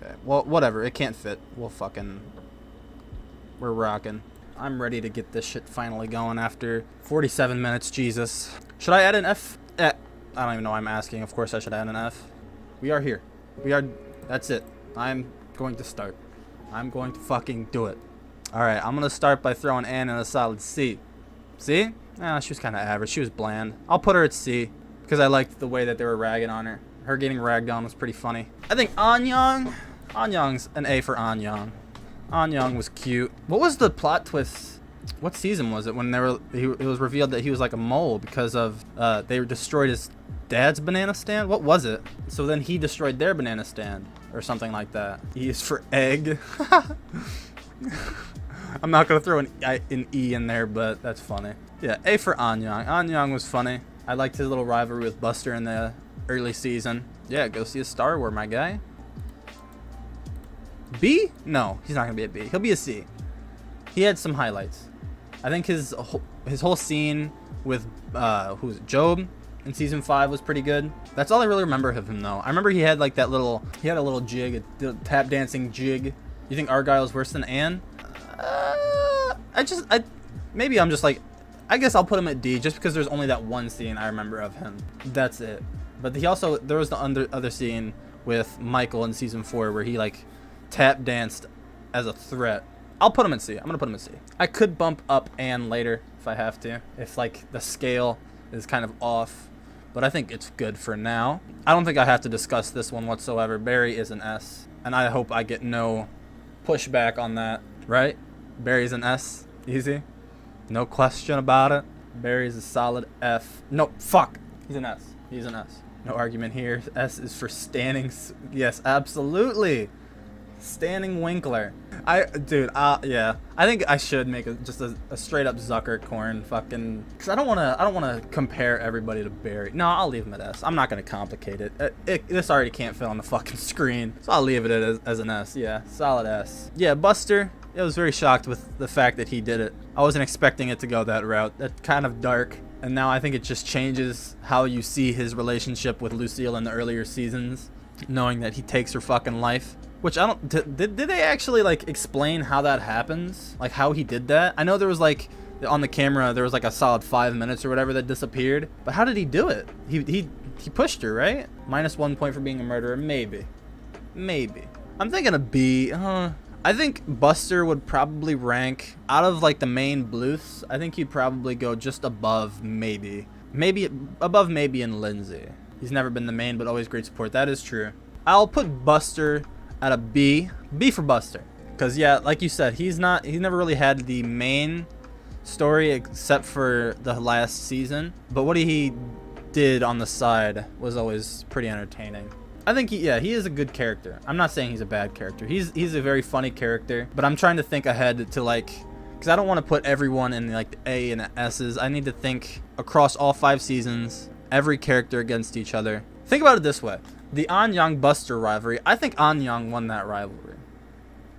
Okay, well, whatever. It can't fit. We're rocking. I'm ready to get this shit finally going after 47 minutes. Jesus. Should I add an F? I don't even know why I'm asking. Of course I should add an F. We are here. That's it. I'm going to start. I'm going to fucking do it. Alright, I'm going to start by throwing Ann in a solid C. C? She was kind of average. She was bland. I'll put her at C because I liked the way that they were ragging on her. Her getting ragged on was pretty funny. I think Anyang's an A for Anyang. Anyang was cute. What was the plot twist? What season was it when it was revealed that he was like a mole because of they destroyed his dad's banana stand? What was it? So then he destroyed their banana stand or something like that. E is for egg. I'm not gonna throw an E in there, but that's funny. Yeah, A for Anyang. Anyang was funny. I liked his little rivalry with Buster in the early season. Yeah, go see a Star Wars, my guy. B? No, he's not gonna be a B. He'll be a C. He had some highlights. I think his whole scene with who's it, Job in season 5 was pretty good. That's all I really remember of him though. I remember he had like a little jig, a tap dancing jig. You think Argyle is worse than Ann? Maybe I'm just like, I guess I'll put him at D just because there's only that one scene I remember of him. That's it. But there was the other scene with Michael in season 4 where he like tap danced as a threat. I'll put him in C. I'm gonna put him in C. I could bump up Ann later if I have to, if like the scale is kind of off, but I think it's good for now. I don't think I have to discuss this one whatsoever. Barry is an S, and I hope I get no pushback on that, right? Barry's an S, easy, no question about it. Barry's a solid F. No, fuck, he's an S. He's an S. No argument here. S is for standing. Yes, absolutely. Standing Winkler. Yeah. I think I should make just a straight up Zuckerkorn fucking. Cause I don't wanna compare everybody to Barry. No, I'll leave him at S. I'm not gonna complicate it. This already can't fit on the fucking screen, so I'll leave it as an S. Yeah, solid S. Yeah, Buster. I was very shocked with the fact that he did it. I wasn't expecting it to go that route. That's kind of dark. And now I think it just changes how you see his relationship with Lucille in the earlier seasons, knowing that he takes her fucking life. Which I don't, did they actually like explain how that happens? Like how he did that? I know there was like, on the camera, there was like a solid 5 minutes or whatever that disappeared. But how did he do it? He pushed her, right? -1 point for being a murderer, maybe. Maybe. I'm thinking a B, I think Buster would probably rank, out of like the main Bluths, I think he'd probably go just above Maeby. Maybe above Maeby and Lindsay. He's never been the main, but always great support. That is true. I'll put Buster at a B. B for Buster. Because yeah, like you said, he's never really had the main story except for the last season. But what he did on the side was always pretty entertaining. I think he is a good character. I'm not saying he's a bad character. He's a very funny character, but I'm trying to think ahead to like, because I don't want to put everyone in like the A and the S's. I need to think across all 5 seasons, every character against each other. Think about it this way. The Anyang Buster rivalry, I think Anyang won that rivalry.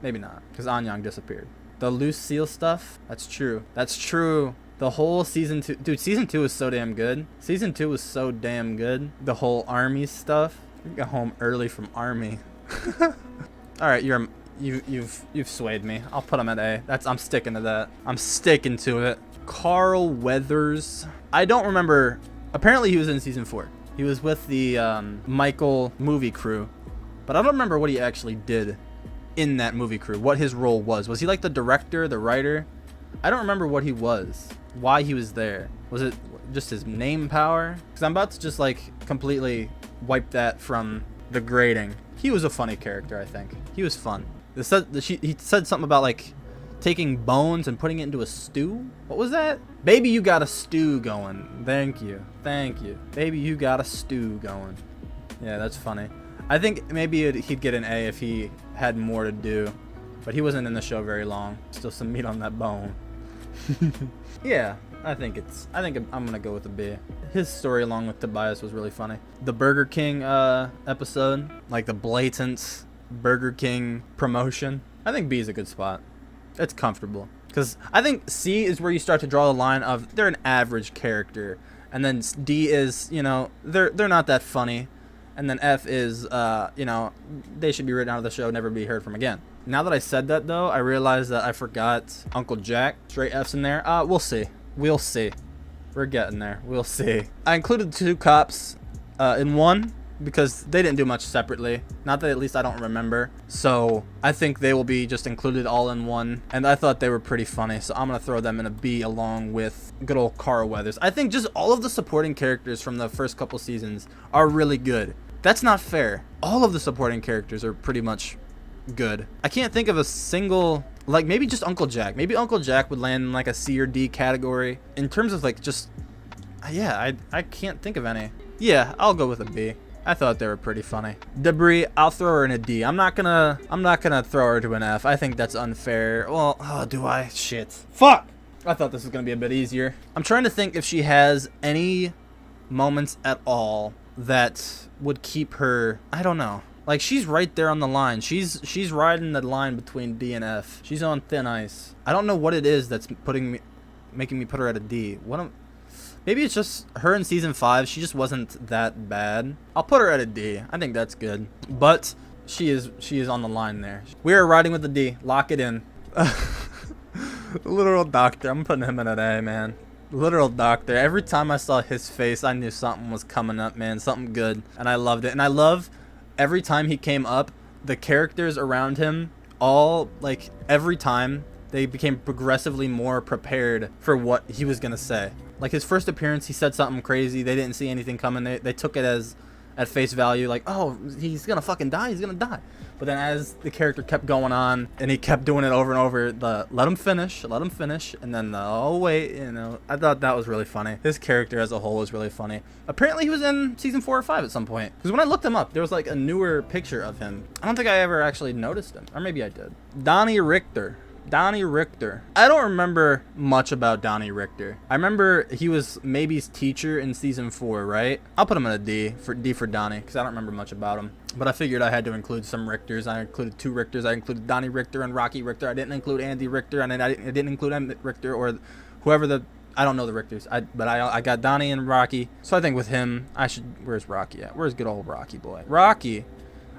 Maybe not, because Anyang disappeared. The Lucille stuff, that's true. That's true. The whole season 2, dude, season 2 was so damn good. Season 2 was so damn good. The whole army stuff. You got home early from army. All right, you've swayed me. I'll put him at A. I'm sticking to that. I'm sticking to it. Carl Weathers. I don't remember. Apparently he was in season 4. He was with the Michael movie crew, but I don't remember what he actually did in that movie crew. What his role was. Was he like the director, the writer? I don't remember what he was. Why he was there. Was it just his name power? Because I'm about to just like completely wipe that from the grading. He was a funny character, I think. He was fun. He said something about like taking bones and putting it into a stew. What was that? Baby, you got a stew going. Thank you. Thank you. Baby, you got a stew going. Yeah, that's funny. I think maybe he'd get an A if he had more to do, but he wasn't in the show very long. Still some meat on that bone. Yeah, I think I'm gonna go with a B. His story along with Tobias was really funny. The Burger King episode, like the blatant Burger King promotion. I think B is a good spot. It's comfortable. Because I think C is where you start to draw the line of they're an average character. And then D is, you know, they're not that funny. And then F is, you know, they should be written out of the show, never be heard from again. Now that I said that, though, I realized that I forgot Uncle Jack. Straight F's in there. We'll see. We'll see. We're getting there. We'll see. I included 2 cops in one because they didn't do much separately. Not that at least I don't remember. So I think they will be just included all in one. And I thought they were pretty funny. So I'm going to throw them in a B along with good old Carl Weathers. I think just all of the supporting characters from the first couple seasons are really good. That's not fair. All of the supporting characters are pretty much good. I can't think of a single, like maybe just Uncle Jack. Maybe Uncle Jack would land in like a C or D category. In terms of like just, yeah, I can't think of any. Yeah, I'll go with a B. I thought they were pretty funny. Debris, I'll throw her in a D. I'm not gonna throw her to an F. I think that's unfair. Well, oh, do I? Shit. Fuck! I thought this was gonna be a bit easier. I'm trying to think if she has any moments at all that would keep her, I don't know. Like, she's right there on the line. She's riding the line between D and F. She's on thin ice. I don't know what it is that's making me put her at a D. Maybe it's just her in season 5. She just wasn't that bad. I'll put her at a D. I think that's good. But she is on the line there. We are riding with the D. Lock it in. Literal doctor. I'm putting him in an A, man. Literal doctor. Every time I saw his face, I knew something was coming up, man. Something good. And I loved it. And I love every time he came up, the characters around him, all, like, every time, they became progressively more prepared for what he was going to say. Like, his first appearance, he said something crazy. They didn't see anything coming. They took it as at face value, like, oh, he's going to fucking die. He's going to die. But then as the character kept going on and he kept doing it over and over, let him finish, and then oh wait, you know, I thought that was really funny. His character as a whole was really funny. Apparently he was in season 4 or 5 at some point, because when I looked him up, there was like a newer picture of him. I don't think I ever actually noticed him, or maybe I did. Donnie Richter. I don't remember much about Donnie Richter. I remember he was Maeby's teacher in season 4, right? I'll put him in a D for Donnie, because I don't remember much about him. But I figured I had to include some Richters. I included 2 Richters. I included Donnie Richter and Rocky Richter. I didn't include Andy Richter, and I didn't include Emmett Richter or whoever I don't know the Richters. But I got Donnie and Rocky. So I think with him, where's Rocky at? Where's good old Rocky boy? Rocky,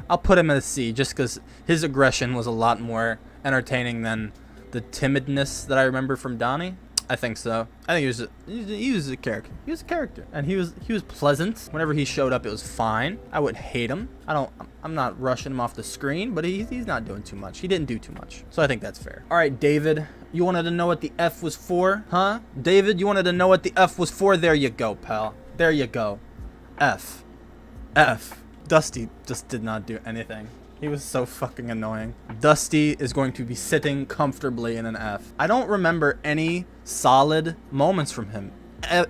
I'll put him in a C just because his aggression was a lot more entertaining than the timidness that I remember from Donnie. I think so. I think he was a character. He was a character, and he was pleasant. Whenever he showed up, it was fine. I wouldn't hate him. I'm not rushing him off the screen, but he's not doing too much. He didn't do too much, so I think that's fair. All right, David, you wanted to know what the F was for, huh? David, you wanted to know what the F was for? There you go, pal. There you go. F. Dusty just did not do anything. He was so fucking annoying. Dusty is going to be sitting comfortably in an F. I don't remember any solid moments from him.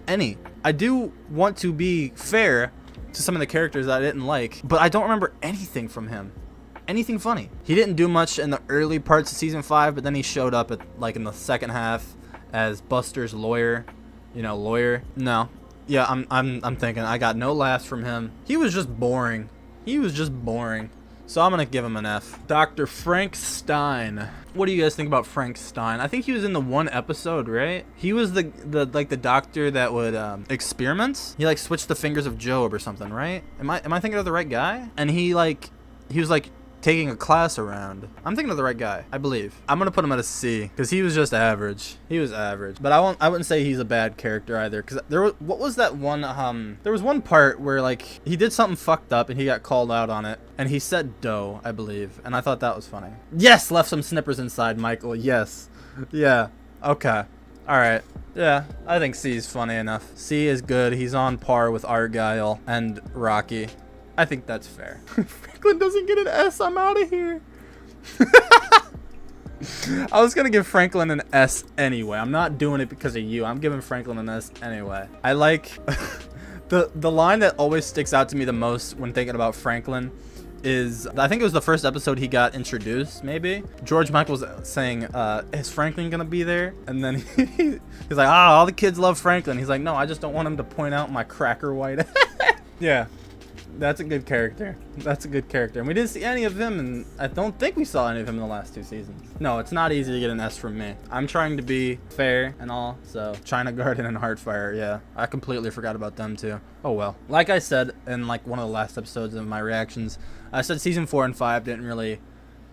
Any. I do want to be fair to some of the characters that I didn't like, but I don't remember anything from him. Anything funny. He didn't do much in the early parts of season 5, but then he showed up in the second half as Buster's lawyer. You know, lawyer. No. Yeah, I'm thinking I got no laughs from him. He was just boring. So I'm gonna give him an F. Dr. Frank Stein. What do you guys think about Frank Stein? I think he was in the one episode, right? He was the doctor that would experiment. He like switched the fingers of Job or something, right? Am I thinking of the right guy? And he was like taking a class around. I'm thinking of the right guy, I believe. I'm gonna put him at a C because he was just average. He was average, but I wouldn't say he's a bad character either. Because what was that one? There was one part where like he did something fucked up and he got called out on it, and he said dough, I believe, and I thought that was funny. Yes, left some snippers inside, Michael. Yes, yeah, okay, all right. Yeah, I think C is funny enough. C is good. He's on par with Argyle and Rocky. I think that's fair. Franklin doesn't get an S. I'm out of here. I was going to give Franklin an S anyway. I'm not doing it because of you. I'm giving Franklin an S anyway. I like the line that always sticks out to me the most when thinking about Franklin is, I think it was the first episode he got introduced, maybe. George Michael's saying, is Franklin going to be there? And then he's like, all the kids love Franklin. He's like, no, I just don't want him to point out my cracker white. Yeah. That's a good character. That's a good character. And we didn't see any of him, and I don't think we saw any of him in the last 2 seasons. No, it's not easy to get an S from me. I'm trying to be fair and all, so China Garden and Heartfire, yeah. I completely forgot about them too. Oh well. Like I said in like one of the last episodes of my reactions, I said season 4 and 5 didn't really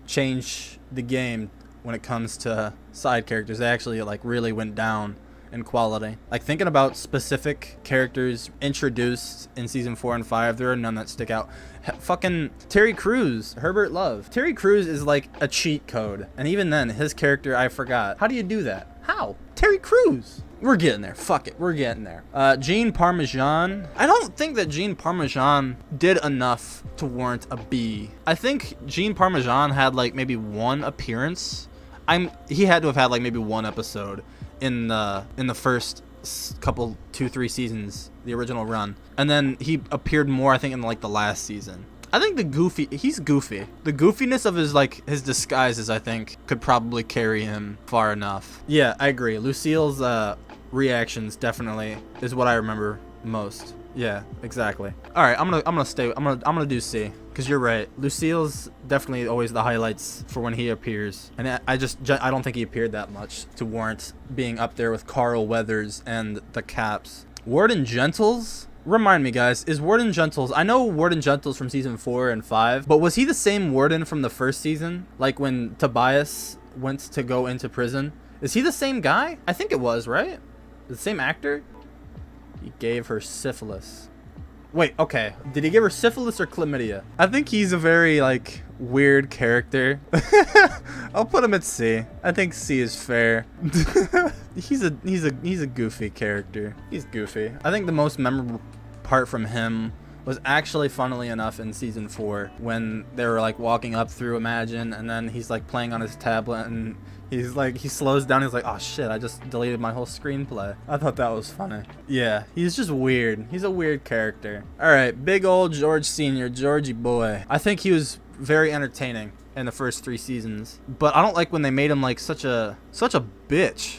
change the game when it comes to side characters. They actually like really went down in quality. Like thinking about specific characters introduced in season 4 and 5, there are none that stick out. Fucking Terry Crews, Herbert Love. Terry Crews is like a cheat code, and even then his character I forgot. How do you do that? How? Terry Crews. We're getting there. Fuck it. We're getting there. Jean Parmesan. I don't think that Jean Parmesan did enough to warrant a B. I think Jean Parmesan had like maybe 1 appearance. He had to have had like maybe 1 episode in the first couple 2-3 seasons, the original run, and then he appeared more I think in like the last season. I think he's goofy. The goofiness of his disguises I think could probably carry him far enough. Yeah, I agree. Lucille's reactions definitely is what I remember most. Yeah, exactly. All right, I'm gonna do C, because you're right. Lucille's definitely always the highlights for when he appears, and I don't think he appeared that much to warrant being up there with Carl Weathers and the Caps. Warden Gentles. Remind me, guys, is Warden Gentles? I know Warden Gentles from season 4 and 5, but was he the same warden from the first season? Like when Tobias went to go into prison? Is he the same guy? I think it was, right? The same actor? He gave her syphilis. Wait, okay. Did he give her syphilis or chlamydia? I think he's a very, like, weird character. I'll put him at C. I think C is fair. He's a goofy character. He's goofy. I think the most memorable part from him was actually, funnily enough, in season 4 when they were like walking up through Imagine, and then he's like playing on his tablet, and he's like, he slows down. He's like, oh shit, I just deleted my whole screenplay. I thought that was funny. Yeah, he's just weird. He's a weird character. All right, big old George Sr., Georgie boy. I think he was very entertaining in the first 3 seasons, but I don't like when they made him like such a bitch.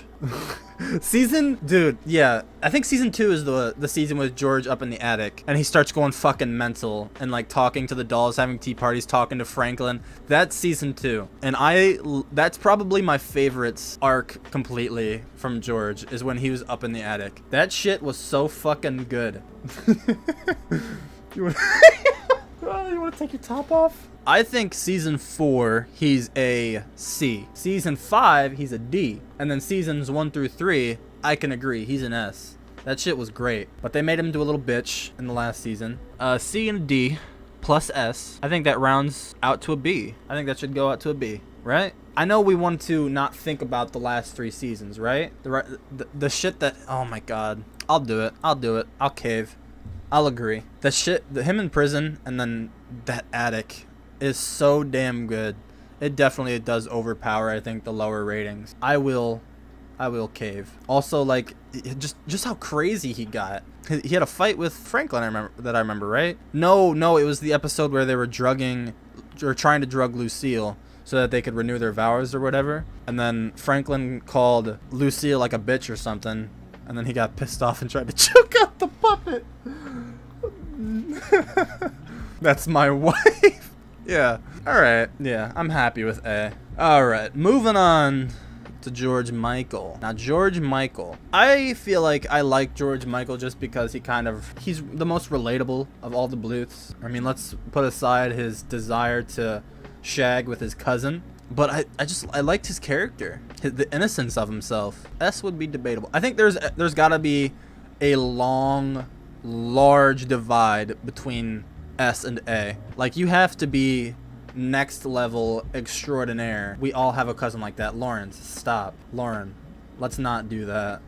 Dude, yeah, I think season 2 is the season with George up in the attic and he starts going fucking mental and like talking to the dolls, having tea parties, talking to Franklin. That's season 2, and that's probably my favorite arc completely from George, is when he was up in the attic. That shit was so fucking good. You want to take your top off? I think season 4, he's a C. Season 5, he's a D. And then seasons 1 through 3, I can agree, he's an S. That shit was great. But they made him do a little bitch in the last season. C and a D plus S. I think that rounds out to a B. I think that should go out to a B, right? I know we want to not think about the last 3 seasons, right? The shit that, oh my god. I'll do it. I'll cave. I'll agree. Him in prison and then that attic is so damn good. It definitely does overpower, I think, the lower ratings. I will cave. Also, like, just how crazy he got. He had a fight with Franklin, I remember, right? No, it was the episode where they were trying to drug Lucille so that they could renew their vows or whatever. And then Franklin called Lucille like a bitch or something. And then he got pissed off and tried to choke out the puppet. That's my wife. Yeah. Alright. Yeah, I'm happy with A. Alright, moving on to George Michael. Now, George Michael. I feel like I like George Michael just because he's the most relatable of all the Bluths. I mean, let's put aside his desire to shag with his cousin. But I liked his character. The innocence of himself. S would be debatable. I think there's gotta be a large divide between S and A. Like, you have to be next level extraordinaire. We all have a cousin like that. Lawrence, stop. Lauren, let's not do that.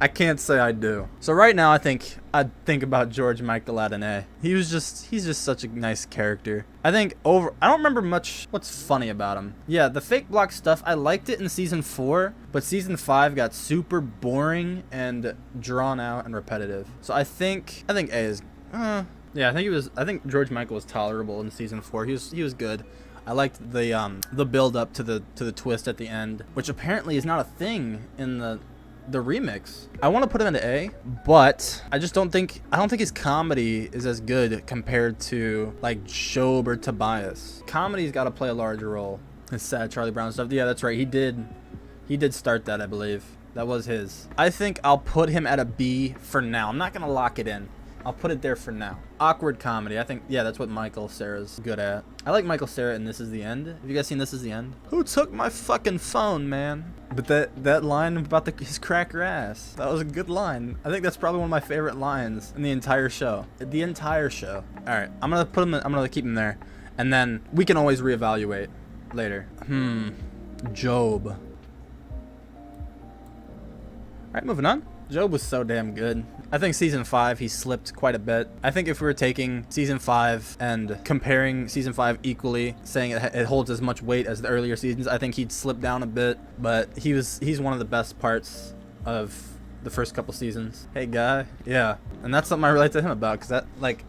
I can't say I do. So right now, I'd think about George Michael at an A. He's just such a nice character. I don't remember much what's funny about him. Yeah, the fake block stuff, I liked it in season 4, but season 5 got super boring and drawn out and repetitive. So I think A is, yeah, I think George Michael was tolerable in season 4. He was good. I liked the build up to the twist at the end, which apparently is not a thing in the the remix. I want to put him into A, but I just don't think his comedy is as good compared to like Job or Tobias. Comedy's got to play a larger role. His sad Charlie Brown stuff. Yeah, that's right. He did start that, I believe. That was his. I think I'll put him at a B for now. I'm not gonna lock it in. I'll put it there for now. Awkward comedy. I think, yeah, that's what Michael Cera's good at. I like Michael Cera in This Is the End. Have you guys seen This Is the End? Who took my fucking phone, man? But that line about his cracker ass, that was a good line. I think that's probably one of my favorite lines in the entire show. The entire show. All right, I'm gonna keep him there, and then we can always reevaluate later. Job. All right, moving on. Job was so damn good. I think season 5 he slipped quite a bit. I think if we were taking season 5 and comparing season 5 equally, saying it holds as much weight as the earlier seasons, I think he'd slip down a bit. But he's one of the best parts of the first couple seasons. Hey guy, yeah, and that's something I relate to him about, because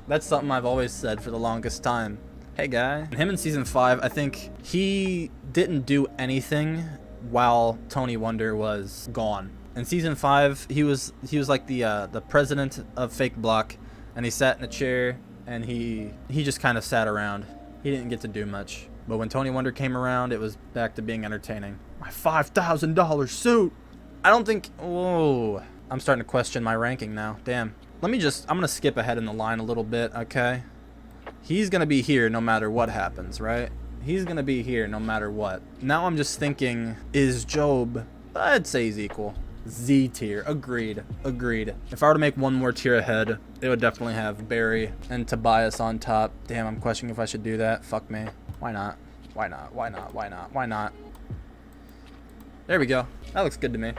that's something I've always said for the longest time. Hey guy. And him in season 5, I think he didn't do anything while Tony Wonder was gone. In season 5, he was like the president of Fake Block, and he sat in a chair and he just kind of sat around. He didn't get to do much. But when Tony Wonder came around, it was back to being entertaining. My $5,000 suit. I don't think. Whoa. I'm starting to question my ranking now. Damn. I'm gonna skip ahead in the line a little bit. Okay. He's gonna be here no matter what happens, right? He's gonna be here no matter what. Now I'm just thinking, is Job? I'd say he's equal. Z tier. Agreed. If I were to make one more tier ahead, it would definitely have Barry and Tobias on top. Damn, I'm questioning if I should do that. Fuck me. Why not? Why not? There we go. That looks good to me.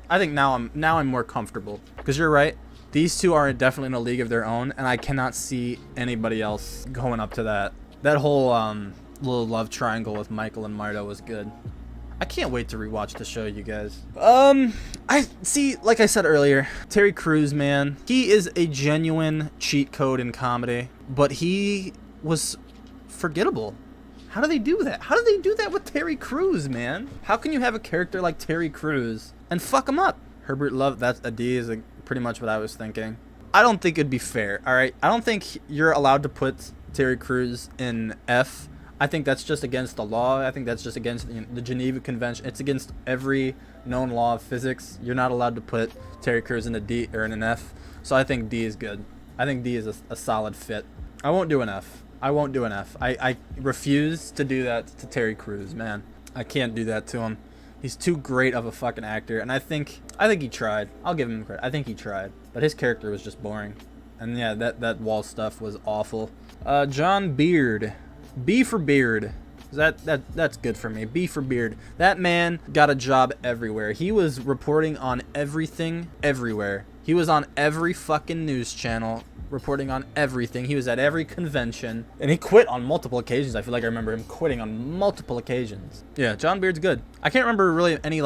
I think now I'm more comfortable, because you're right. These two are definitely in a league of their own, and I cannot see anybody else going up to that. That whole little love triangle with Michael and Marta was good. I can't wait to rewatch the show, you guys. I see, like I said earlier, Terry Crews, man, he is a genuine cheat code in comedy, but he was forgettable. How do they do that? How do they do that with Terry Crews, man? How can you have a character like Terry Crews and fuck him up? Herbert Love, that's a D, is pretty much what I was thinking. I don't think it'd be fair, all right? I don't think you're allowed to put Terry Crews in F. I think that's just against the law. I think that's just against the Geneva Convention. It's against every known law of physics. You're not allowed to put Terry Crews in a D or in an F. So I think D is good. I think D is a solid fit. I won't do an F. I refuse to do that to Terry Crews, man. I can't do that to him. He's too great of a fucking actor, and I think he tried. I'll give him credit. I think he tried, but his character was just boring. And yeah, that wall stuff was awful. John Beard. B for Beard. That's good for me. B for Beard. That man got a job everywhere. He was reporting on everything everywhere. He was on every fucking news channel reporting on everything. He was at every convention, and he quit on multiple occasions. I feel like I remember him quitting on multiple occasions. Yeah, John Beard's good. I can't remember really any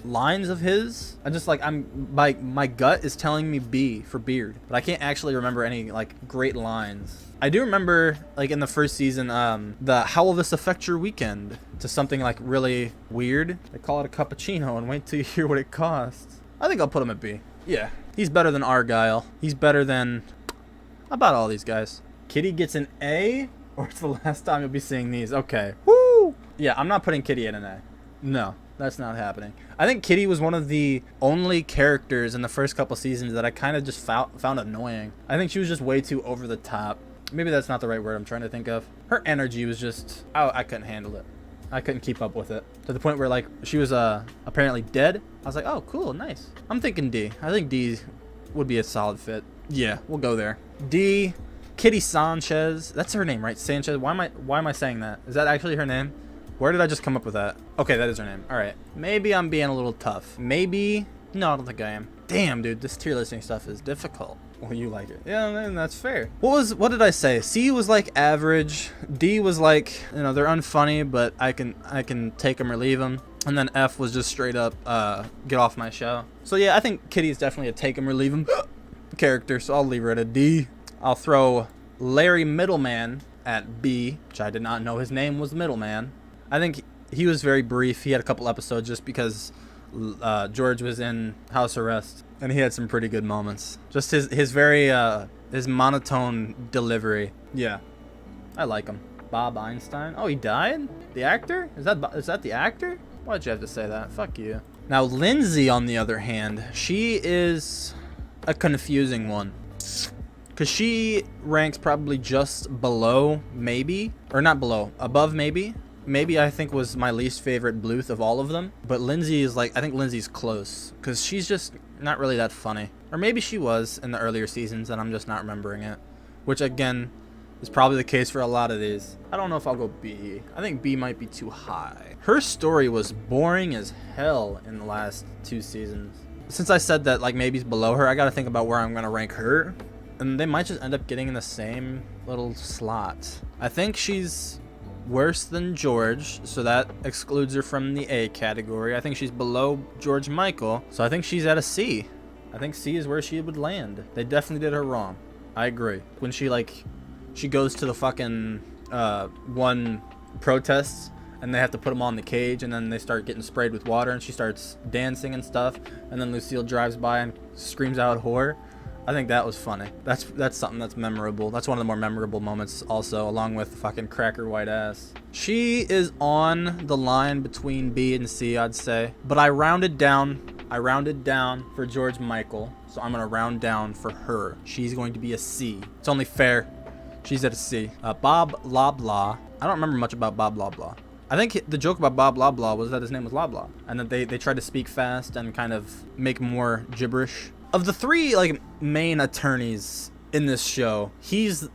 lines of his. I just my gut is telling me B for Beard, but I can't actually remember any great lines. I do remember in the first season the how will this affect your weekend to something really weird. They call it a cappuccino and wait till you hear what it costs. I think I'll put him at B. Yeah, he's better than Argyle. He's better than about all these guys. Kitty gets an A, or it's the last time you'll be seeing these. Okay. Woo! Yeah, I'm not putting Kitty in an A. No. That's not happening. I think Kitty was one of the only characters in the first couple seasons that I kind of just found annoying. I think she was just way too over the top. Maybe that's not the right word I'm trying to think of. Her energy was just... I couldn't handle it. I couldn't keep up with it. To the point where, she was apparently dead. I was like, oh, cool, nice. I'm thinking D. I think D would be a solid fit. Yeah, we'll go there. D, Kitty Sanchez. That's her name, right? Sanchez. Why am I saying that? Is that actually her name? Where did I just come up with that? Okay, that is her name. All right. Maybe I'm being a little tough. Maybe. No, I don't think I am. Damn, dude. This tier listing stuff is difficult. Well, you like it. Yeah, man, that's fair. What did I say? C was average. D was they're unfunny, but I can take them or leave them. And then F was just straight up get off my show. So yeah, I think Kitty's definitely a take them or leave them character, so I'll leave her at a D. I'll throw Larry Middleman at B, which I did not know his name was Middleman. I think he was very brief. He had a couple episodes just because George was in house arrest, and he had some pretty good moments. Just his very his monotone delivery. Yeah, I like him. Bob Einstein. Oh, he died? The actor? Is that the actor? Why'd you have to say that? Fuck you. Now, Lindsay, on the other hand, she is a confusing one. Because she ranks probably just below Maeby. Or not below, above Maeby. Maeby, I think, was my least favorite Bluth of all of them. But Lindsay is like, I think Lindsay's close. Because she's just not really that funny. Or maybe she was in the earlier seasons and I'm just not remembering it. Which, again, is probably the case for a lot of these. I don't know if I'll go B. I think B might be too high. Her story was boring as hell in the last 2 seasons. Since I said that like Maeby's below her, I gotta think about where I'm gonna rank her. And they might just end up getting in the same little slot. I think she's worse than George, so that excludes her from the A category. I think she's below George Michael, so I think she's at a C. I think C is where she would land. They definitely did her wrong. I agree. When she goes to the fucking one protests and they have to put them on the cage and then they start getting sprayed with water and she starts dancing and stuff and then Lucille drives by and screams out whore. I think that was funny. That's something that's memorable. That's one of the more memorable moments also, along with the fucking cracker white ass. She is on the line between B and C, I'd say. But I rounded down for George Michael, so I'm gonna round down for her. She's going to be a C. It's only fair. She's at a C. Bob Loblaw. I don't remember much about Bob Loblaw. I think the joke about Bob Loblaw was that his name was Loblaw, and that they tried to speak fast and kind of make more gibberish. Of the 3 like main attorneys in this show, he's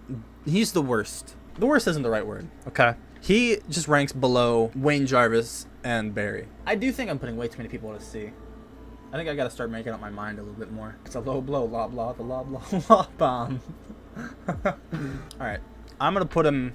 the worst. The worst isn't the right word. Okay. He just ranks below Wayne Jarvis and Barry. I do think I'm putting way too many people at a C. I think I gotta start making up my mind a little bit more. It's a low blow, Loblaw, the Loblaw bomb. Alright. I'm gonna put him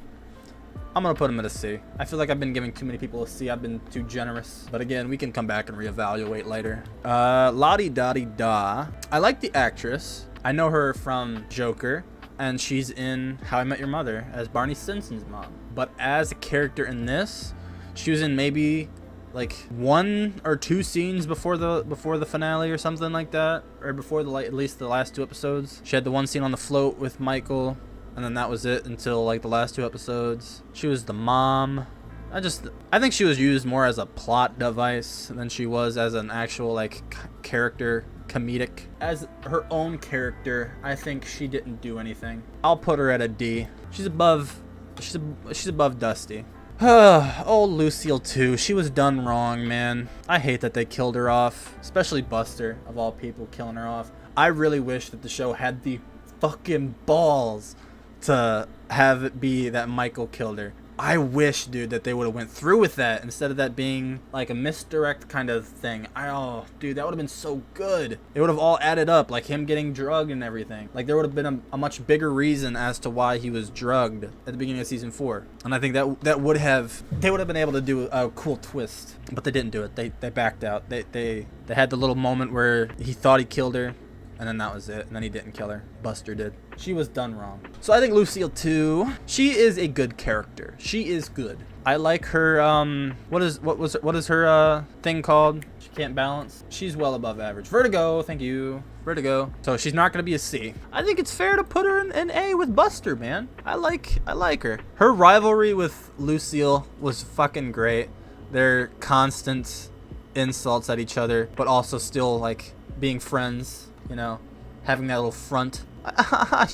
at a C. I feel like I've been giving too many people a C. I've been too generous. But again, we can come back and reevaluate later. La-di-da-di-da. I like the actress. I know her from Joker. And she's in How I Met Your Mother as Barney Stinson's mom. But as a character in this, she was in maybe like 1 or 2 scenes before the finale or something like that. Or before at least the last 2 episodes. She had the one scene on the float with Michael. And then that was it until like the last 2 episodes. She was the mom. I think she was used more as a plot device than she was as an actual like character comedic. As her own character, I think she didn't do anything. I'll put her at a D. She's above Dusty. Oh, Lucille Two. She was done wrong, man. I hate that they killed her off, especially Buster of all people killing her off. I really wish that the show had the fucking balls to have it be that Michael killed her. I wish, dude, that they would have went through with that instead of that being like a misdirect kind of thing. Oh, dude, that would have been so good. It would have all added up, like him getting drugged and everything. Like there would have been a much bigger reason as to why he was drugged at the beginning of season 4. And I think they would have been able to do a cool twist, but they didn't do it. They backed out. They had the little moment where he thought he killed her. And then that was it. And then he didn't kill her. Buster did. She was done wrong. So I think Lucille Two, she is a good character. She is good. I like her, what is her thing called? She can't balance. She's well above average. Vertigo, thank you. Vertigo. So she's not gonna be a C. I think it's fair to put her in A with Buster, man. I like her. Her rivalry with Lucille was fucking great. Their constant insults at each other, but also still like being friends. You know, having that little front.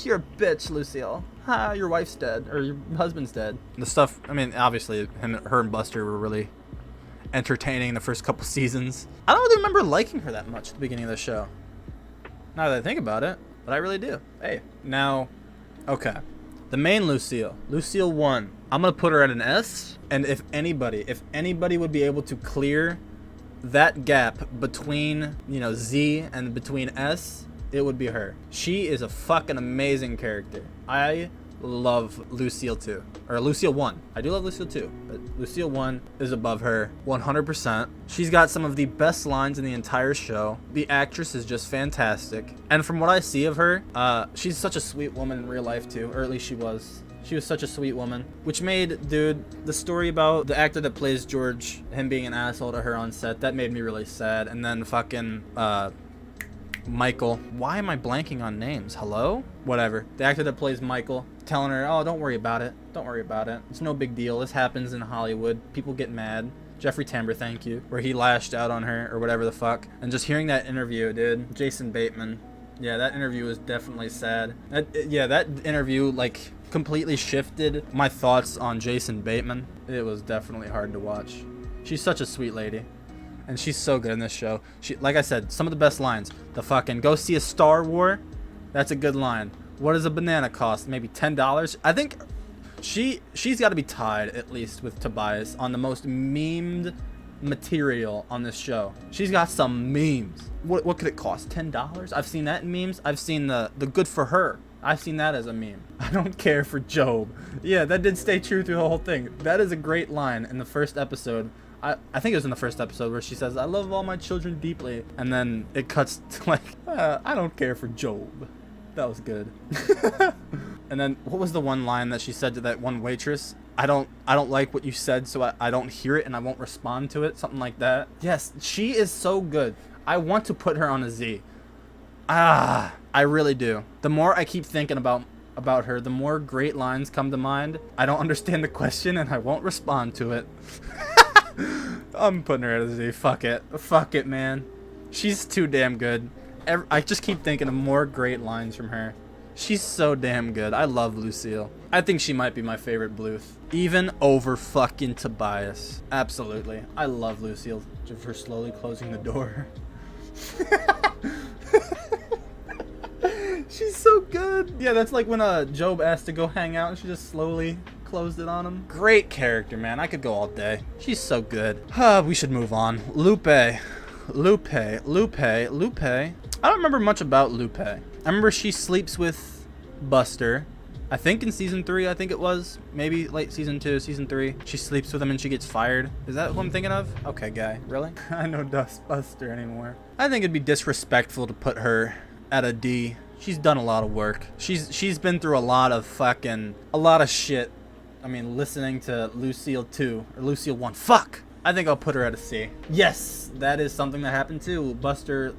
You're a bitch, Lucille. Your wife's dead, or your husband's dead. The stuff, I mean, obviously, her and Buster were really entertaining the first couple seasons. I don't really remember liking her that much at the beginning of the show. Now that I think about it, but I really do. Hey, now, okay. The main Lucille, Lucille 1, I'm going to put her at an S. And if anybody would be able to clear that gap between, Z and between S, it would be her. She is a fucking amazing character. I love Lucille 2. Or Lucille 1. I do love Lucille 2. But Lucille 1 is above her 100%. She's got some of the best lines in the entire show. The actress is just fantastic. And from what I see of her, she's such a sweet woman in real life too. Or at least she was. She was such a sweet woman. Which made, dude, the story about the actor that plays George, him being an asshole to her on set, that made me really sad. And then fucking, Michael. Why am I blanking on names? Hello? Whatever. The actor that plays Michael, telling her, oh, don't worry about it. Don't worry about it. It's no big deal. This happens in Hollywood. People get mad. Jeffrey Tambor, thank you. Where he lashed out on her or whatever the fuck. And just hearing that interview, dude. Jason Bateman. Yeah, that interview was definitely sad. That interview, like, completely shifted my thoughts on Jason Bateman. It was definitely hard to watch. She's such a sweet lady. And she's so good in this show. She, like I said, some of the best lines. The fucking go see a Star War. That's a good line. What does a banana cost? Maybe $10? I think she's got to be tied, at least, with Tobias on the most memed material on this show. She's got some memes. What could it cost? $10? I've seen that in memes. I've seen the good for her. I've seen that as a meme. I don't care for Job. Yeah, that did stay true through the whole thing. That is a great line in the first episode. I think it was in the first episode where she says, I love all my children deeply. And then it cuts to like, I don't care for Job. That was good. And then what was the one line that she said to that one waitress? I don't like what you said, so I don't hear it and I won't respond to it. Something like that. Yes, she is so good. I want to put her on a Z. I really do. The more I keep thinking about her, the more great lines come to mind. I don't understand the question and I won't respond to it. I'm putting her at a Z. Fuck it. Fuck it, man. She's too damn good. I just keep thinking of more great lines from her. She's so damn good. I love Lucille. I think she might be my favorite Bluth. Even over fucking Tobias. Absolutely. I love Lucille for slowly closing the door. She's so good. Yeah, that's like when Job asked to go hang out and she just slowly closed it on him. Great character, man. I could go all day. She's so good. We should move on. Lupe. I don't remember much about Lupe. I remember she sleeps with Buster. I think in season 3, I think it was. Maybe late season 2, season 3. She sleeps with him and she gets fired. Is that who I'm thinking of? Okay, guy. Really? I know Buster anymore. I think it'd be disrespectful to put her at a D. She's done a lot of work. She's been through a lot of shit. I mean, listening to Lucille 2 or Lucille 1. Fuck! I think I'll put her at a C. Yes, that is something that happened too. Buster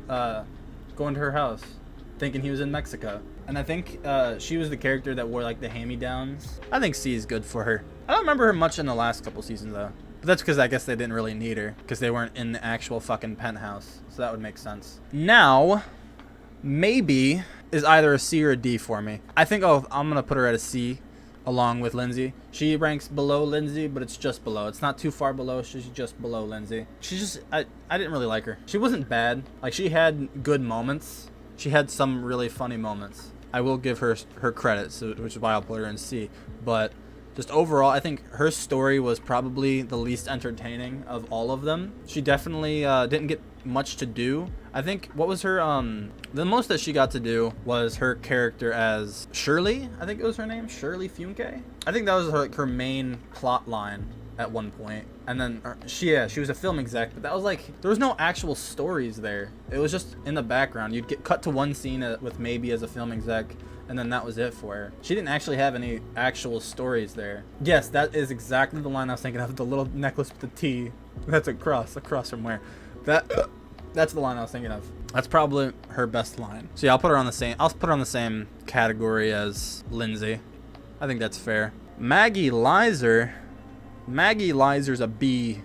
going to her house, thinking he was in Mexico. And I think she was the character that wore like the hand-me-downs. I think C is good for her. I don't remember her much in the last couple seasons though. But that's because I guess they didn't really need her because they weren't in the actual fucking penthouse. So that would make sense. Now, Maeby is either a C or a D for me. I think I'm going to put her at a C along with Lindsay. She ranks below Lindsay, but it's just below. It's not too far below. She's just below Lindsay. She's just, I didn't really like her. She wasn't bad. Like, she had good moments. She had some really funny moments. I will give her credit, which is why I'll put her in C. But just overall, I think her story was probably the least entertaining of all of them. She definitely didn't get much to do. I think what was her the most that she got to do was her character as Shirley. I think it was her name, Shirley Fünke. I think that was her main plot line at one point. And then she was a film exec, but that was like, there was no actual stories there. It was just in the background. You'd get cut to one scene with Maeby as a film exec, and then that was it for her. She didn't actually have any actual stories there. Yes, that is exactly the line I was thinking of, the little necklace with the T. That's a cross from where? That's the line I was thinking of. That's probably her best line. So yeah, I'll put her on the same category as Lindsay. I think that's fair. Maggie Lizer. Maggie Lizer's a B.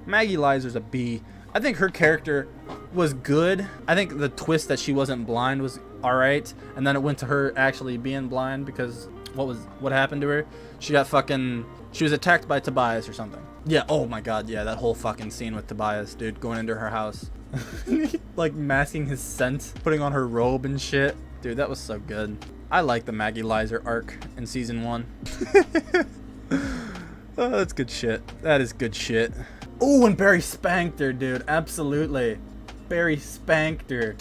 Maggie Lizer's a B. I think her character was good. I think the twist that she wasn't blind was alright. And then it went to her actually being blind because what happened to her? She was attacked by Tobias or something. Yeah, oh my god, yeah, that whole fucking scene with Tobias, dude, going into her house. Like masking his scent, putting on her robe and shit. Dude, that was so good. I like the Maggie Lizer arc in season 1. Oh, that's good shit. That is good shit. Oh, and Barry spanked her, dude. Absolutely. Barry spanked her.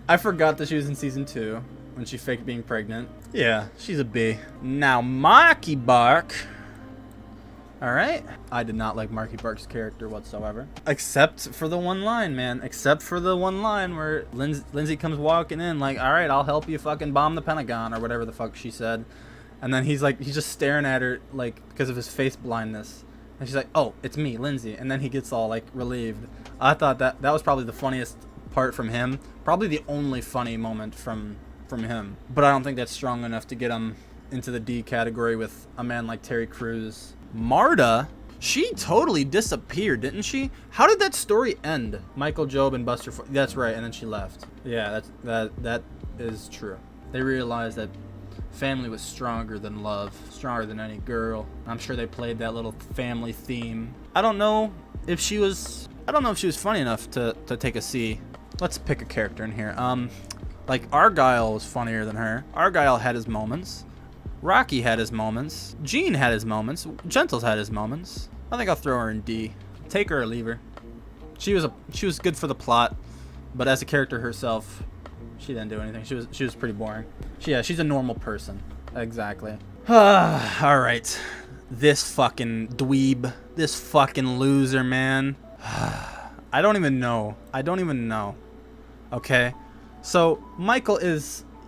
I forgot that she was in season 2 when she faked being pregnant. Yeah, she's a B. Now, Marky Bark. Alright. I did not like Marky Bark's character whatsoever. Except for the one line, man. Except for the one line where Lindsay comes walking in like, alright, I'll help you fucking bomb the Pentagon or whatever the fuck she said. And then he's just staring at her, like, because of his face blindness. And she's like, oh, it's me, Lindsay. And then he gets all, like, relieved. I thought that was probably the funniest part from him. Probably the only funny moment from him. But I don't think that's strong enough to get him into the D category with a man like Terry Crews. Marta, she totally disappeared, didn't she? How did that story end? Michael, Job, and Buster. That's right, and then she left. Yeah, that is true. They realized that family was stronger than love, stronger than any girl. I'm sure they played that little family theme. I don't know if she was funny enough to take a C. Let's pick a character in here. Like Argyle was funnier than her. Argyle had his moments. Rocky had his moments. Gene had his moments. Gentles had his moments. I think I'll throw her in D. Take her or leave her. She was good for the plot, but as a character herself, she didn't do anything. She was pretty boring. She's a normal person. Exactly. All right. This fucking dweeb. This fucking loser, man. I don't even know. Okay. So Michael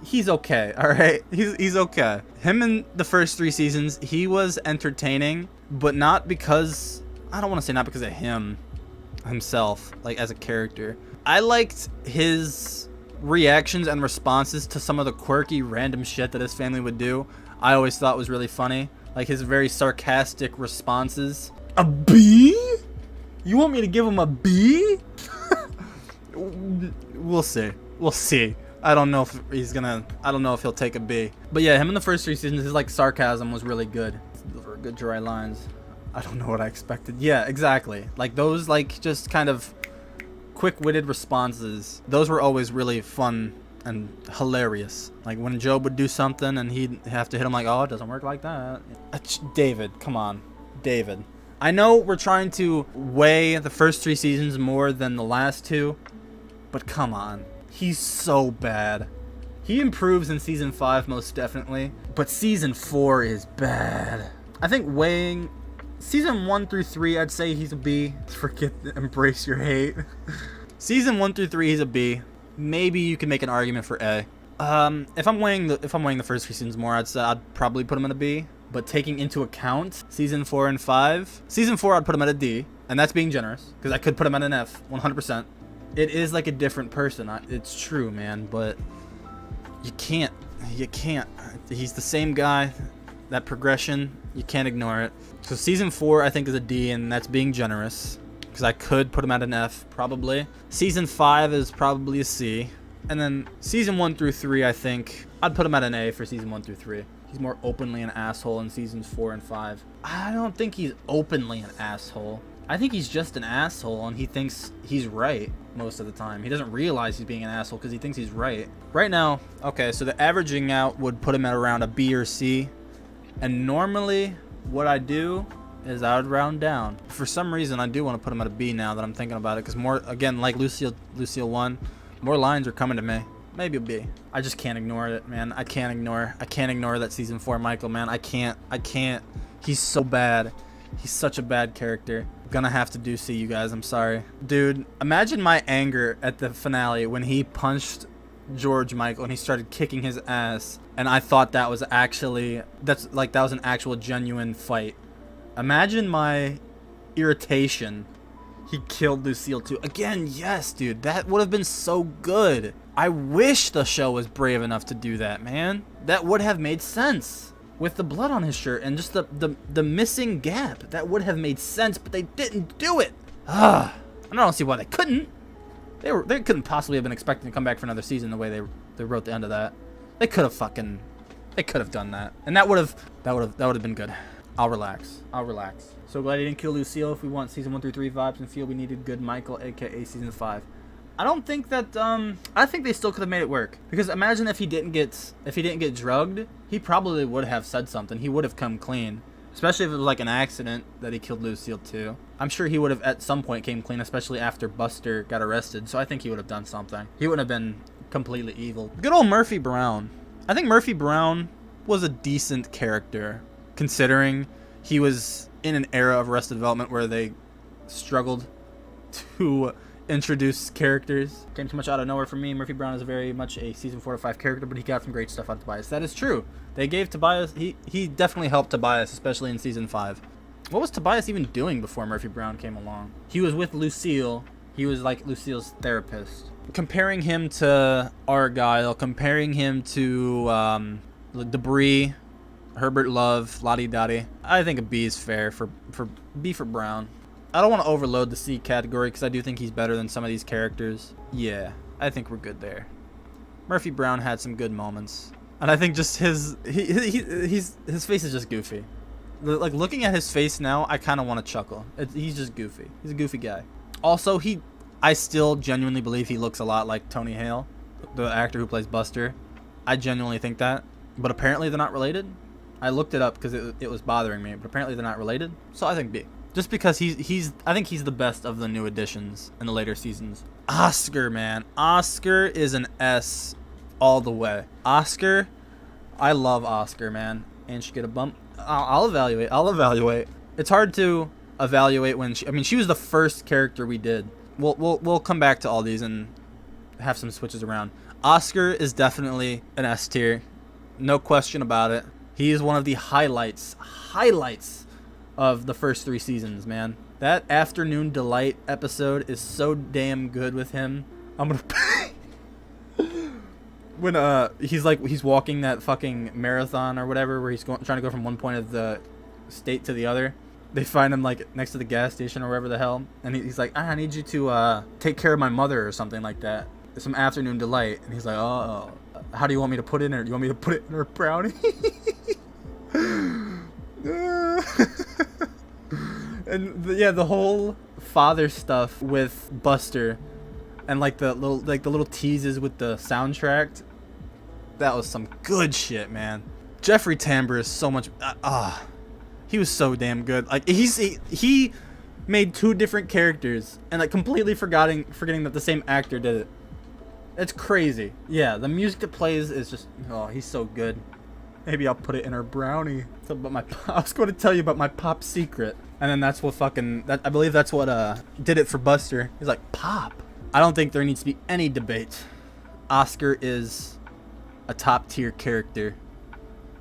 he's okay. All right. He's okay. Him in the first 3 seasons, he was entertaining, but not because, I don't want to say not because of himself, like as a character. I liked his reactions and responses to some of the quirky random shit that his family would do. I always thought was really funny, like his very sarcastic responses. A B? You want me to give him a B? We'll see. I don't know if he'll take a B. But yeah, him in the first 3 seasons, his like sarcasm was really good. Those were good dry lines. I don't know what I expected. Yeah, exactly. Like those like just kind of quick-witted responses, those were always really fun and hilarious. Like when Job would do something and he'd have to hit him like, oh, it doesn't work like that. David, come on. David. I know we're trying to weigh the first 3 seasons more than the last 2, but come on. He's so bad. He improves in season 5 most definitely, but season 4 is bad. I think weighing season 1 through 3, I'd say he's a B. Embrace your hate. Season 1 through 3, he's a B. Maybe you can make an argument for A. If I'm weighing the first 3 seasons more, I'd probably put him in a B. But taking into account season 4 and 5, season 4 I'd put him at a D, and that's being generous because I could put him at an F, 100%. It is like a different person. It's true, man, but you can't. He's the same guy. That progression, you can't ignore it. So season 4 I think is a D, and that's being generous because I could put him at an F probably. Season 5 is probably a C, and then season 1 through 3 I think I'd put him at an A for season 1 through 3. He's more openly an asshole in seasons 4 and 5. I don't think he's openly an asshole. I think he's just an asshole and he thinks he's right most of the time. He doesn't realize he's being an asshole because he thinks he's right. Right now, okay, so the averaging out would put him at around a B or C. And normally what I do is I would round down. For some reason, I do want to put him at a B now that I'm thinking about it because more, again, like Lucille 1, more lines are coming to me. Maybe a B. I just can't ignore it, man. I can't ignore that season 4 Michael, man. I can't. He's so bad. He's such a bad character. Gonna have to do C, you guys. I'm sorry. Dude, imagine my anger at the finale when he punched George Michael and he started kicking his ass. And I thought that was actually, that was an actual genuine fight. Imagine my irritation. He killed Lucille Two. Again, yes, dude. That would have been so good. I wish the show was brave enough to do that, man. That would have made sense. With the blood on his shirt and just the missing gap. That would have made sense, but they didn't do it. I don't see why they couldn't. They couldn't possibly have been expecting to come back for another season the way they wrote the end of that. They could have done that. And that would have been good. I'll relax. So glad he didn't kill Lucille. If we want season 1 through 3 vibes and feel we needed good Michael, aka season 5. I don't think that I think they still could have made it work. Because imagine if he didn't get drugged, he probably would have said something. He would have come clean. Especially if it was like an accident that he killed Lucille too. I'm sure he would have at some point came clean, especially after Buster got arrested. So I think he would have done something. He wouldn't have been completely evil. Good old Murphy Brown. I think Murphy Brown was a decent character, considering he was in an era of Arrested Development where they struggled to introduce characters. Came too much out of nowhere for me. Murphy Brown is very much a season 4 to 5 character, but he got some great stuff out of Tobias. That is true. They gave Tobias, he definitely helped Tobias, especially in season 5. What was Tobias even doing before Murphy Brown came along? He was with Lucille. He was like Lucille's therapist. Comparing him to Argyle, comparing him to Debris, Herbert Love, Lottie Dottie. I think a B is fair for B for Brown. I don't want to overload the C category because I do think he's better than some of these characters. Yeah, I think we're good there. Murphy Brown had some good moments, and I think just his face is just goofy. Like looking at his face now, I kind of want to chuckle. He's just goofy. He's a goofy guy. Also, I still genuinely believe he looks a lot like Tony Hale, the actor who plays Buster. I genuinely think that, but apparently they're not related. I looked it up because it was bothering me, but apparently they're not related. So I think B. Just because I think he's the best of the new additions in the later seasons. Oscar, man. Oscar is an S all the way. Oscar, I love Oscar, man. And she get a bump. I'll evaluate. It's hard to evaluate when she was the first character we did. We'll come back to all these and have some switches around. Oscar is definitely an S tier. No question about it. He is one of the highlights of the first 3 seasons, man. That Afternoon Delight episode is so damn good with him. I'm gonna when he's walking that fucking marathon or whatever, where he's trying to go from one point of the state to the other. They find him like next to the gas station or wherever the hell, and he's like, I need you to take care of my mother or something like that. Some Afternoon Delight, and he's like, oh, how do you want me to put it in her? Do you want me to put it in her brownie? And the whole father stuff with Buster, and like the little teases with the soundtrack, that was some good shit, man. Jeffrey Tambor is so much. He was so damn good. Like he made 2 different characters and like completely forgetting that the same actor did it. It's crazy. Yeah, the music that plays is just he's so good. Maybe I'll put it in her brownie. I was going to tell you about my pop secret. And then that's what I believe that's what did it for Buster. He's like, pop. I don't think there needs to be any debate. Oscar is a top tier character.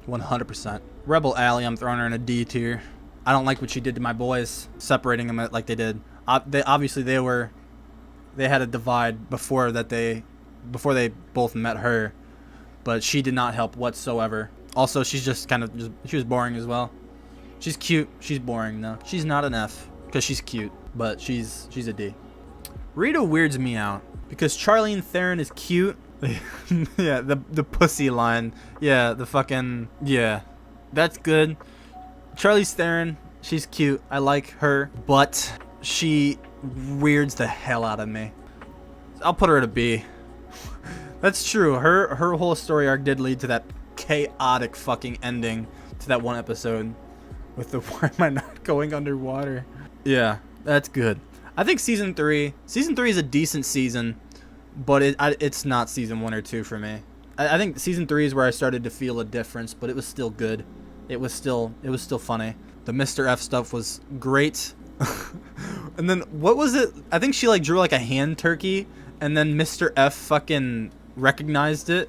100%. Rebel Allie, I'm throwing her in a D tier. I don't like what she did to my boys, separating them like they did. They had a divide before they both met her, but she did not help whatsoever. Also, she's just she was boring as well. She's cute. She's boring though. She's not an F because she's cute, but she's a D. Rita weirds me out because Charlene Theron is cute. Yeah, the pussy line. Yeah, that's good. Charlize Theron, she's cute. I like her, but she weirds the hell out of me. I'll put her at a B. That's true. Her whole story arc did lead to that chaotic fucking ending to that one episode with the why am I not going underwater? Yeah, that's good. I think season 3 is a decent season, but it's not season 1 or 2 for me. I think season 3 is where I started to feel a difference, but it was still good. It was still funny. The Mr. F stuff was great. And then what was it? I think she like drew like a hand turkey, and then Mr. F fucking recognized it.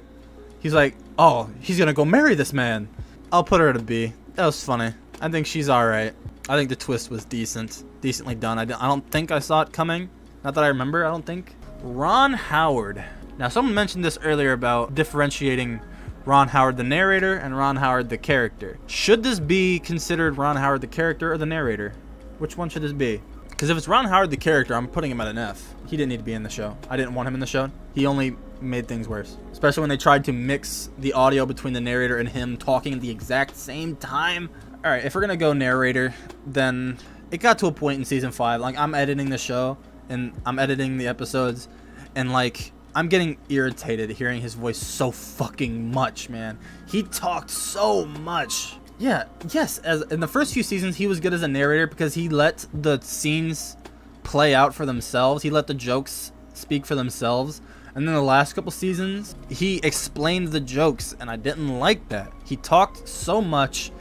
He's like, oh, he's gonna go marry this man. I'll put her at a B. That was funny. I think she's alright. I think the twist was decently done. I don't think I saw it coming. Not that I remember, I don't think. Ron Howard. Now, someone mentioned this earlier about differentiating Ron Howard the narrator and Ron Howard the character. Should this be considered Ron Howard the character or the narrator? Which one should this be? Because if it's Ron Howard the character, I'm putting him at an F. He didn't need to be in the show. I didn't want him in the show. He only made things worse. Especially when they tried to mix the audio between the narrator and him talking at the exact same time. Alright, if we're gonna go narrator, then it got to a point in season 5. Like, I'm editing the show, and I'm editing the episodes, and like, I'm getting irritated hearing his voice so fucking much, man. He talked so much. Yeah, yes, as in the first few seasons, he was good as a narrator because he let the scenes play out for themselves. He let the jokes speak for themselves. And then the last couple seasons, he explained the jokes, and I didn't like that. He talked so much.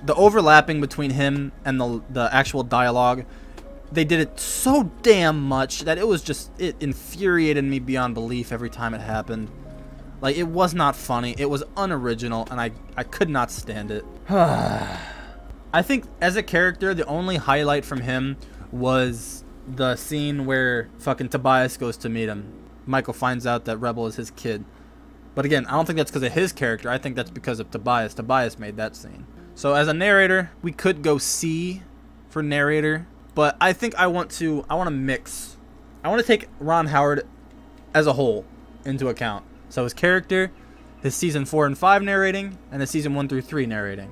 The overlapping between him and the actual dialogue they did it so damn much that it infuriated me beyond belief every time it happened. Like, it was not funny. It was unoriginal, and I could not stand it. I think as a character, the only highlight from him was the scene where fucking Tobias goes to meet him. Michael finds out that Rebel is his kid. But again, I don't think that's because of his character. I think that's because of Tobias. Tobias made that scene. So as a narrator, we could go C for narrator. But I think I want to mix. I want to take Ron Howard as a whole into account. So his character, his season 4 and 5 narrating, and his season 1 through 3 narrating.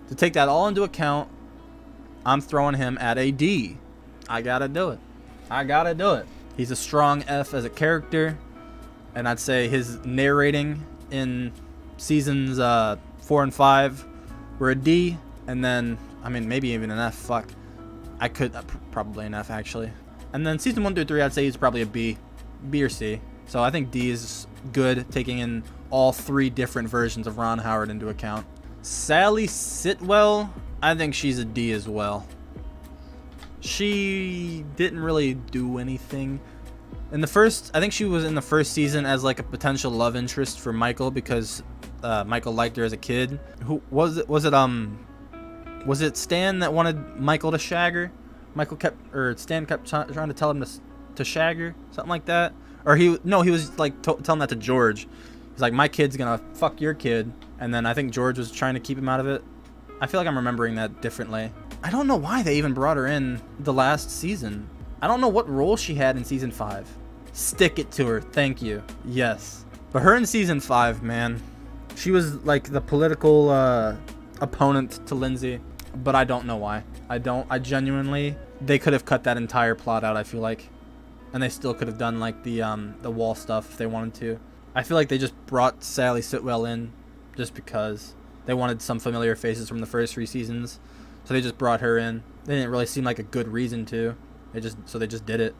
To take that all into account, I'm throwing him at a D. I gotta do it. I gotta do it. He's a strong F as a character, and I'd say his narrating in seasons 4 and 5 were a D, and then, I mean, maybe even an F. Fuck. I could, probably an F, actually. And then season 1 through 3, I'd say he's probably a B. B or C. So I think D is good, taking in all 3 different versions of Ron Howard into account. Sally Sitwell, I think she's a D as well. She didn't really do anything. In the first, I think she was in the first season as like a potential love interest for Michael because Michael liked her as a kid. Who was it? Was it Stan that wanted Michael to shag her? Stan kept trying to tell him to shag her, something like that. Or he was like telling that to George. He's like, my kid's gonna fuck your kid, and then I think George was trying to keep him out of it. I feel like I'm remembering that differently. I don't know why they even brought her in the last season. I don't know what role she had in season 5. Stick it to her, thank you. Yes. But her in season 5, man, she was like the political opponent to Lindsay, but I don't know why. I genuinely, they could have cut that entire plot out, I feel like. And they still could have done like the wall stuff if they wanted to. I feel like they just brought Sally Sitwell in just because they wanted some familiar faces from the first 3 seasons. So they just brought her in. They didn't really seem like a good reason to. They just did it.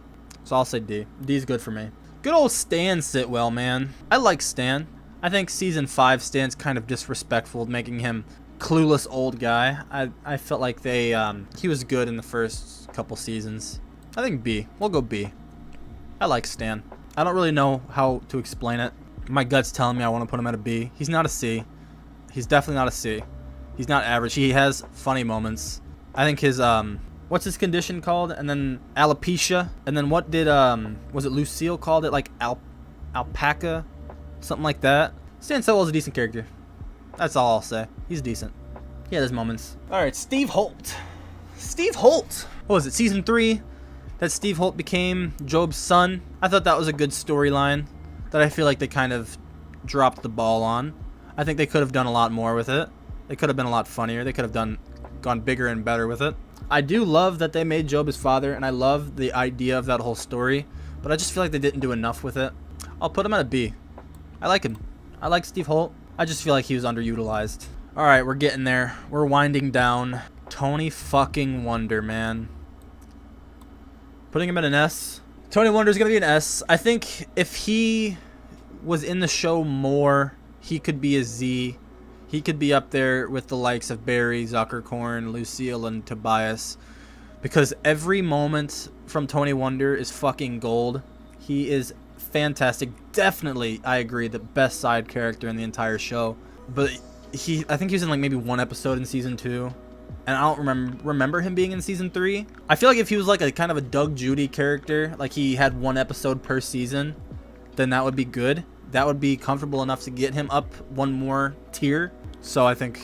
So I'll say D. D's good for me. Good old Stan Sitwell, man. I like Stan. I think season 5 Stan's kind of disrespectful, making him clueless old guy. I felt like he was good in the first couple seasons. I think B. We'll go B. I like Stan. I don't really know how to explain it. My gut's telling me I want to put him at a B. He's not a C. He's definitely not a C. He's not average. He has funny moments. I think his what's his condition called? And then alopecia. And then what did was it Lucille called it? Like alpaca, something like that. Stan Sitwell's a decent character. That's all I'll say. He's decent. He had his moments. All right, Steve Holt. Steve Holt. What was it? Season 3. That Steve Holt became Job's son. I thought that was a good storyline that I feel like they kind of dropped the ball on. I think they could have done a lot more with it. It could have been a lot funnier. They could have gone bigger and better with it. I do love that they made Job his father, and I love the idea of that whole story, but I just feel like they didn't do enough with it. I'll put him at a B. I like him. I like Steve Holt. I just feel like he was underutilized. All right, we're getting there. We're winding down. Tony fucking Wonder, man. Putting him at an S. Tony Wonder's going to be an S. I think if he was in the show more, he could be a Z. He could be up there with the likes of Barry, Zuckerkorn, Lucille, and Tobias. Because every moment from Tony Wonder is fucking gold. He is fantastic. Definitely, I agree, the best side character in the entire show. But I think he was in like maybe 1 episode in season 2. And I don't remember him being in season 3. I feel like if he was like a kind of a Doug Judy character, like he had 1 episode per season, then that would be good. That would be comfortable enough to get him up 1 more tier. So I think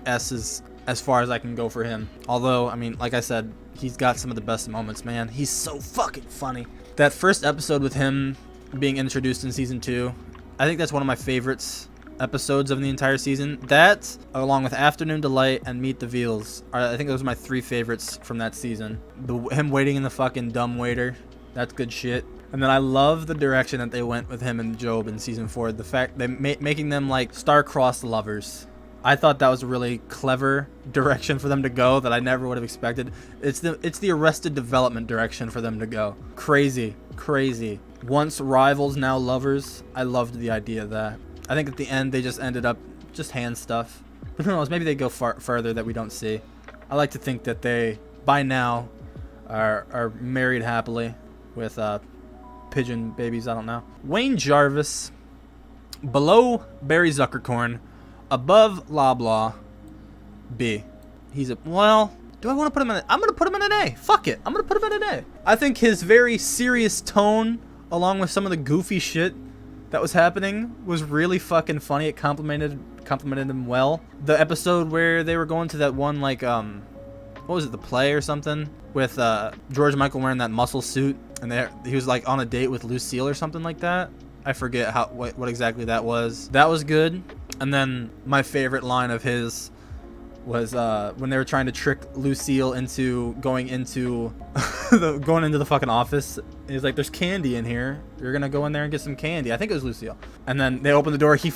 S is as far as I can go for him. Although, I mean, like I said, he's got some of the best moments, man. He's so fucking funny. That first episode with him being introduced in season 2, I think that's one of my favorites episodes of the entire season. That, along with Afternoon Delight and Meet the Veals, I think those are my 3 favorites from that season. Him waiting in the fucking dumbwaiter, that's good shit. And then I love the direction that they went with him and Job in season 4. The fact they making them like star-crossed lovers. I thought that was a really clever direction for them to go that I never would have expected. It's the Arrested Development direction for them to go. Crazy. Once rivals, now lovers. I loved the idea of that. I think at the end they just ended up just hand stuff. But who knows, maybe they go further that we don't see. I like to think that they, by now, are married happily with pigeon babies. I don't know. Wayne Jarvis, below Barry Zuckerkorn, above Loblaw, B. He's a, well, do I want to put him in I'm going to put him in an A. Fuck it. I'm going to put him in an A. I think his very serious tone, along with some of the goofy shit that was happening, was really fucking funny. It complimented him well. The episode where they were going to that one, like, what was it, the play or something? With George Michael wearing that muscle suit, and he was like on a date with Lucille or something like that. I forget what exactly that was. That was good. And then my favorite line of his was when they were trying to trick Lucille into going into the fucking office. He's like, there's candy in here. You're gonna go in there and get some candy. I think it was Lucille. And then they open the door. He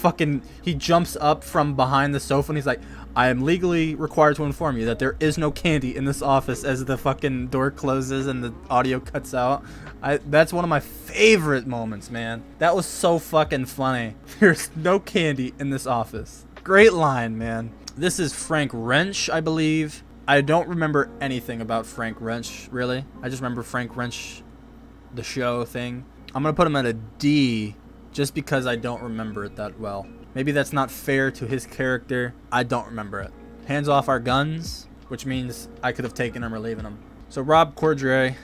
jumps up from behind the sofa and he's like, I am legally required to inform you that there is no candy in this office, as the fucking door closes and the audio cuts out. That's one of my favorite moments, man. That was so fucking funny. There's no candy in this office. Great line, man. This is Frank Wrench, I believe. I don't remember anything about Frank Wrench, really. I just remember Frank Wrench, the show thing. I'm going to put him at a D just because I don't remember it that well. Maybe that's not fair to his character. I don't remember it. Hands off our guns, which means I could have taken him or leaving him. So Rob Corddry,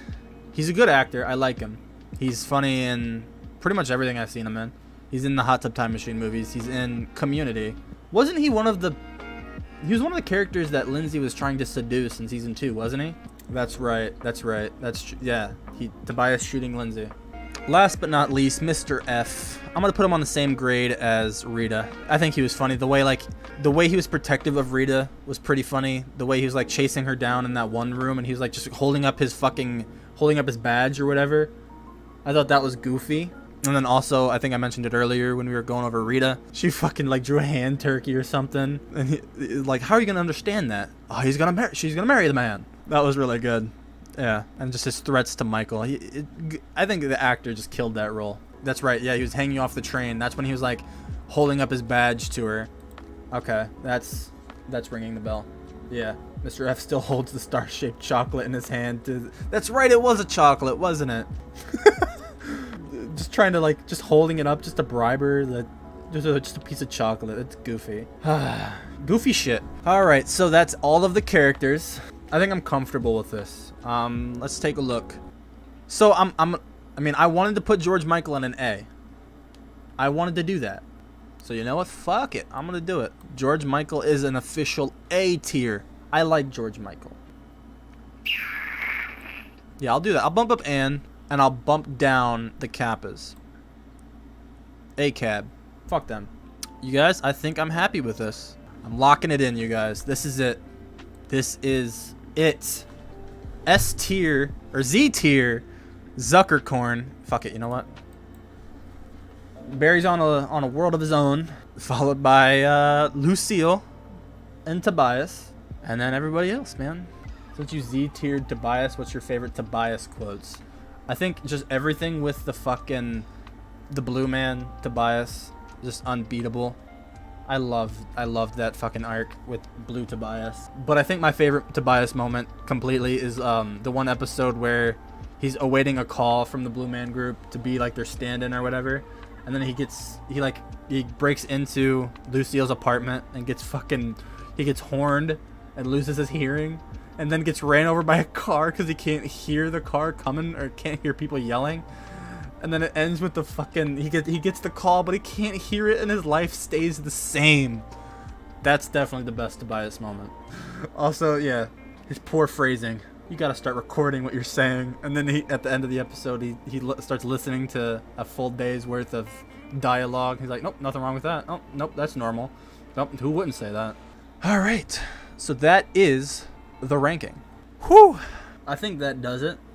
he's a good actor. I like him. He's funny in pretty much everything I've seen him in. He's in the Hot Tub Time Machine movies. He's in Community. Wasn't he one of the... He was one of the characters that Lindsay was trying to seduce in season 2, wasn't he? That's right. Yeah. Tobias shooting Lindsay. Last but not least, Mr. F. I'm gonna put him on the same grade as Rita. I think he was funny. The way he was protective of Rita was pretty funny. The way he was like chasing her down in that one room and he was like just holding up his badge or whatever. I thought that was goofy. And then also, I think I mentioned it earlier when we were going over Rita. She fucking like drew a hand turkey or something. And like, how are you gonna understand that? Oh, she's gonna marry the man. That was really good. Yeah, and just his threats to Michael. I think the actor just killed that role. That's right. Yeah, he was hanging off the train. That's when he was like holding up his badge to her. Okay, that's ringing the bell. Yeah, Mr. F still holds the star-shaped chocolate in his hand. That's right. It was a chocolate, wasn't it? Just trying to just holding it up just to bribe her. Just a piece of chocolate. It's goofy. Goofy shit. All right, so that's all of the characters. I think I'm comfortable with this. Let's take a look. So I wanted to put George Michael in an A. I wanted to do that. So you know what? Fuck it. I'm gonna do it. George Michael is an official A tier. I like George Michael. Yeah, I'll do that. I'll bump up Anne, and I'll bump down the Kappas. A-cab. Fuck them. You guys, I think I'm happy with this. I'm locking it in, you guys. This is it. This is it. S tier, or Z tier, Zuckerkorn. Fuck it, you know what? Barry's on a world of his own, followed by Lucille and Tobias, and then everybody else, man. Since you Z-tiered Tobias, what's your favorite Tobias quotes? I think just everything with the blue man Tobias, just unbeatable. I loved that fucking arc with Blue Tobias. But I think my favorite Tobias moment completely is the one episode where he's awaiting a call from the Blue Man Group to be like their stand-in or whatever, and then he breaks into Lucille's apartment and gets horned and loses his hearing, and then gets ran over by a car because he can't hear the car coming or can't hear people yelling. And then it ends with the fucking... He gets the call, but he can't hear it, and his life stays the same. That's definitely the best Tobias moment. Also, yeah, his poor phrasing. You gotta start recording what you're saying. And then at the end of the episode, he starts listening to a full day's worth of dialogue. He's like, nope, nothing wrong with that. Oh, nope, that's normal. Nope, who wouldn't say that? All right, so that is the ranking. Whew. I think that does it.